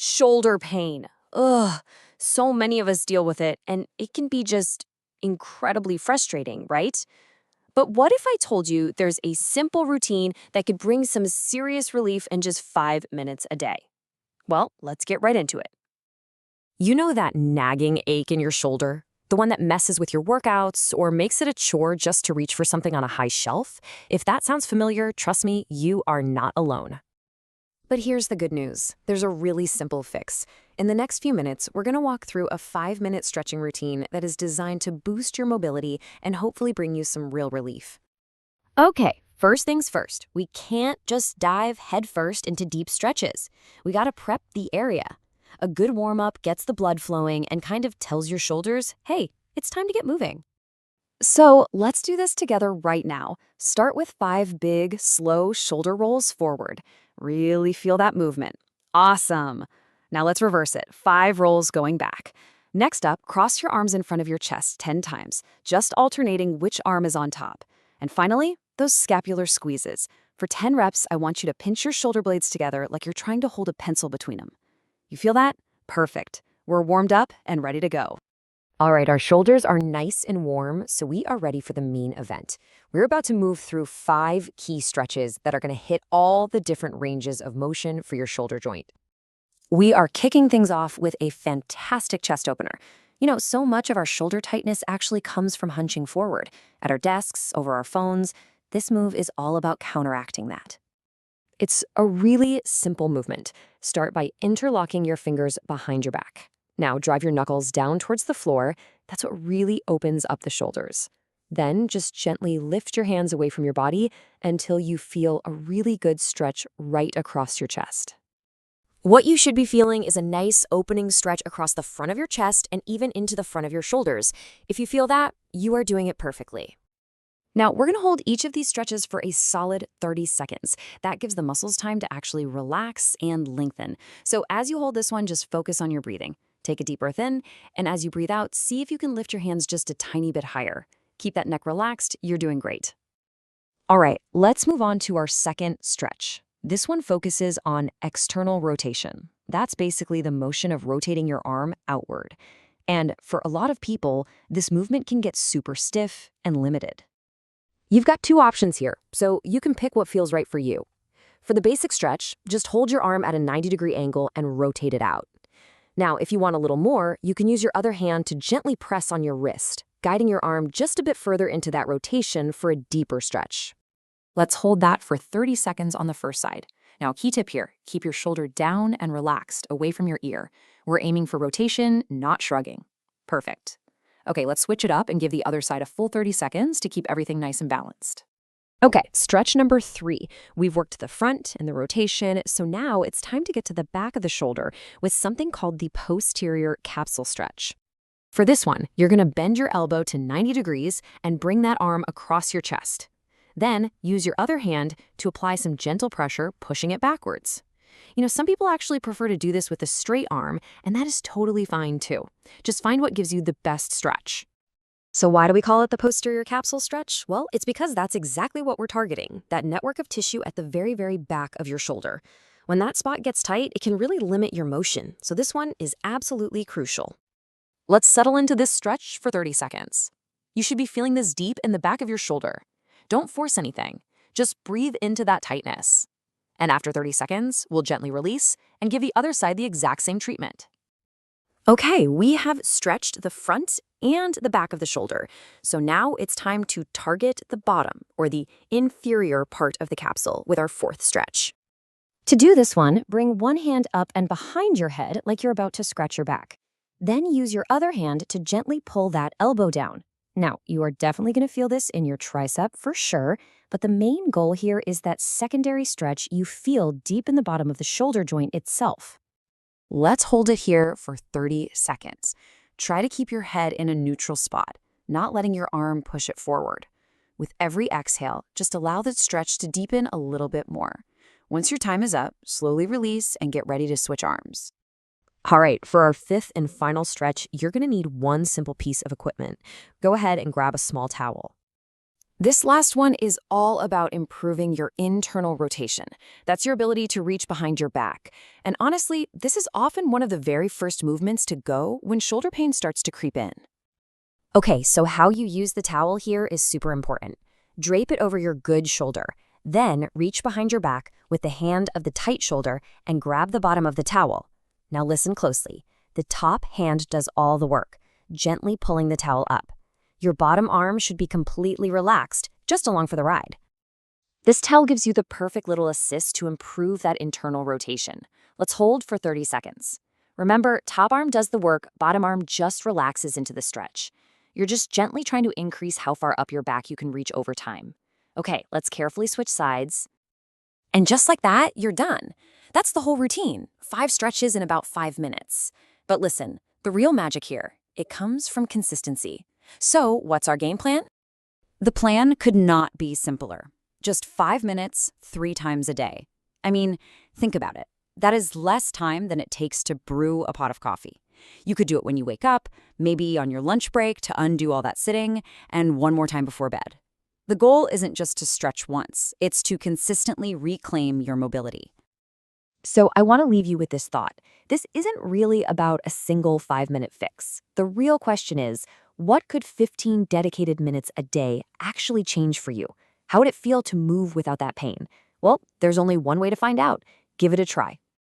Shoulder pain. Ugh. So many of us deal with it, and it can be just incredibly frustrating, right? But what if I told you there's a simple routine that could bring some serious relief in just 5 minutes a day? Well, let's get right into it. You know that nagging ache in your shoulder? The one that messes with your workouts or makes it a chore just to reach for something on a high shelf? If that sounds familiar, trust me, you are not alone. But here's the good news. There's a really simple fix. In the next few minutes, we're going to walk through a 5-minute stretching routine that is designed to boost your mobility and hopefully bring you some real relief. Okay, first things first. We can't just dive headfirst into deep stretches. We got to prep the area. A good warm-up gets the blood flowing and kind of tells your shoulders, hey, it's time to get moving. So let's do this together right now. Start with 5 big, slow shoulder rolls forward. Really feel that movement. Awesome. Now let's reverse it. 5 rolls going back. Next up, cross your arms in front of your chest 10 times, just alternating which arm is on top. And finally, those scapular squeezes. For 10 reps, I want you to pinch your shoulder blades together like you're trying to hold a pencil between them. You feel that? Perfect. We're warmed up and ready to go. All right, our shoulders are nice and warm, so we are ready for the main event. We're about to move through 5 key stretches that are going to hit all the different ranges of motion for your shoulder joint. We are kicking things off with a fantastic chest opener. You know, so much of our shoulder tightness actually comes from hunching forward. At our desks, over our phones, this move is all about counteracting that. It's a really simple movement. Start by interlocking your fingers behind your back. Now drive your knuckles down towards the floor. That's what really opens up the shoulders. Then just gently lift your hands away from your body until you feel a really good stretch right across your chest. What you should be feeling is a nice opening stretch across the front of your chest and even into the front of your shoulders. If you feel that, you are doing it perfectly. Now, we're going to hold each of these stretches for a solid 30 seconds. That gives the muscles time to actually relax and lengthen. So as you hold this one, just focus on your breathing. Take a deep breath in, and as you breathe out, see if you can lift your hands just a tiny bit higher. Keep that neck relaxed. You're doing great. All right, let's move on to our second stretch. This one focuses on external rotation. That's basically the motion of rotating your arm outward. And for a lot of people, this movement can get super stiff and limited. You've got 2 options here, so you can pick what feels right for you. For the basic stretch, just hold your arm at a 90-degree angle and rotate it out. Now, if you want a little more, you can use your other hand to gently press on your wrist, guiding your arm just a bit further into that rotation for a deeper stretch. Let's hold that for 30 seconds on the first side. Now, key tip here, keep your shoulder down and relaxed, away from your ear. We're aiming for rotation, not shrugging. Perfect. Okay, let's switch it up and give the other side a full 30 seconds to keep everything nice and balanced. Okay, stretch number 3. We've worked the front and the rotation, so now it's time to get to the back of the shoulder with something called the posterior capsule stretch. For this one, you're going to bend your elbow to 90 degrees and bring that arm across your chest. Then use your other hand to apply some gentle pressure, pushing it backwards. You know, some people actually prefer to do this with a straight arm, and that is totally fine too. Just find what gives you the best stretch. So why do we call it the posterior capsule stretch? Well, it's because that's exactly what we're targeting, that network of tissue at the very, very back of your shoulder. When that spot gets tight, it can really limit your motion, so this one is absolutely crucial. Let's settle into this stretch for 30 seconds. You should be feeling this deep in the back of your shoulder. Don't force anything. Just breathe into that tightness. And after 30 seconds, we'll gently release and give the other side the exact same treatment. Okay, we have stretched the front and the back of the shoulder. So now it's time to target the bottom, or the inferior part of the capsule, with our 4th stretch. To do this one, bring one hand up and behind your head like you're about to scratch your back. Then use your other hand to gently pull that elbow down. Now, you are definitely going to feel this in your tricep for sure, but the main goal here is that secondary stretch you feel deep in the bottom of the shoulder joint itself. Let's hold it here for 30 seconds. Try to keep your head in a neutral spot, not letting your arm push it forward. With every exhale, just allow the stretch to deepen a little bit more. Once your time is up, slowly release and get ready to switch arms. All right, for our 5th and final stretch, you're going to need one simple piece of equipment. Go ahead and grab a small towel. This last one is all about improving your internal rotation. That's your ability to reach behind your back. And honestly, this is often one of the very first movements to go when shoulder pain starts to creep in. Okay, so how you use the towel here is super important. Drape it over your good shoulder. Then reach behind your back with the hand of the tight shoulder and grab the bottom of the towel. Now listen closely. The top hand does all the work, gently pulling the towel up. Your bottom arm should be completely relaxed, just along for the ride. This towel gives you the perfect little assist to improve that internal rotation. Let's hold for 30 seconds. Remember, top arm does the work, bottom arm just relaxes into the stretch. You're just gently trying to increase how far up your back you can reach over time. Okay, let's carefully switch sides. And just like that, you're done. That's the whole routine, 5 stretches in about 5 minutes. But listen, the real magic here, it comes from consistency. So, what's our game plan? The plan could not be simpler. Just 5 minutes, 3 times a day. I mean, think about it. That is less time than it takes to brew a pot of coffee. You could do it when you wake up, maybe on your lunch break to undo all that sitting, and one more time before bed. The goal isn't just to stretch once, it's to consistently reclaim your mobility. So I want to leave you with this thought. This isn't really about a single 5-minute fix. The real question is, what could 15 dedicated minutes a day actually change for you? How would it feel to move without that pain? Well, there's only one way to find out. Give it a try.